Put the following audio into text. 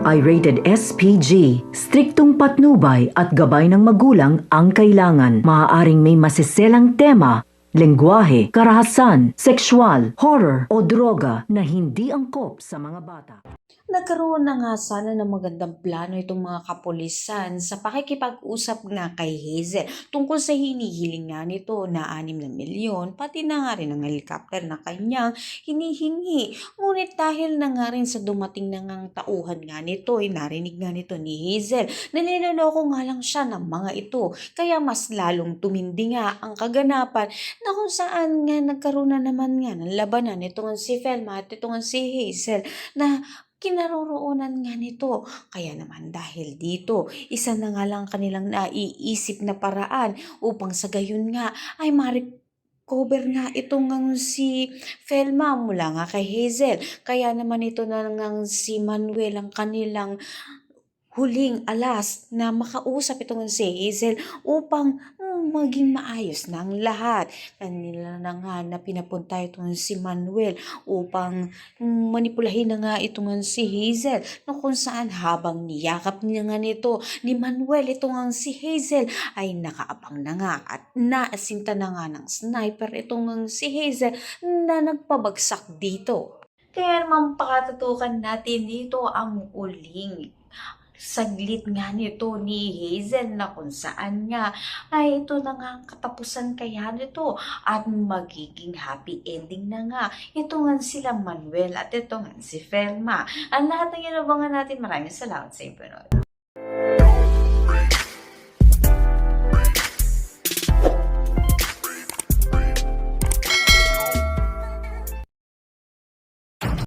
ay rated SPG. Striktong patnubay at gabay ng magulang ang kailangan. Maaaring may masiselang tema, lengguwahe, karahasan, sexual, horror o droga na hindi angkop sa mga bata. Nagkaroon na nga sana ng magandang plano itong mga kapulisan sa pakikipag-usap nga kay Hazel tungkol sa hinihiling nga nito na 6 na milyon, pati na nga rin ang helicopter na kanyang hinihingi. Ngunit dahil na nga rin sa dumating na ngang tauhan nga nito, narinig nga nito ni Hazel na niloloko nga lang siya ng mga ito. Kaya mas lalong tumindi nga ang kaganapan na kung saan nga nagkaroon na naman nga ng labanan ito nga si Velma at ito nga si Hazel na kinaroroonan nga nito. Kaya naman dahil dito, isa na nga lang kanilang naiisip na paraan upang sa gayon nga ay cover nga itong ngang si Velma mula nga kay Hazel. Kaya naman ito na ngang si Manuel ang kanilang huling alas na makausap itong si Hazel upang maging maayos na ang lahat. Kanila na nga na pinapunta itong si Manuel upang manipulahin na nga itong si Hazel na kung saan habang niyakap niya nga nito ni Manuel itong si Hazel ay nakaabang na nga at naasinta na nga ng sniper itong si Hazel na nagpabagsak dito. Kaya naman pakatutukan natin dito ang uling saglit nga nito ni Hazel na kung saan nga ay ito na nga ang katapusan kaya nito at magiging happy ending na nga ito nga sila Manuel at ito nga si Velma. Ang lahat ng yan abangan natin. Maraming salamat sa inyo.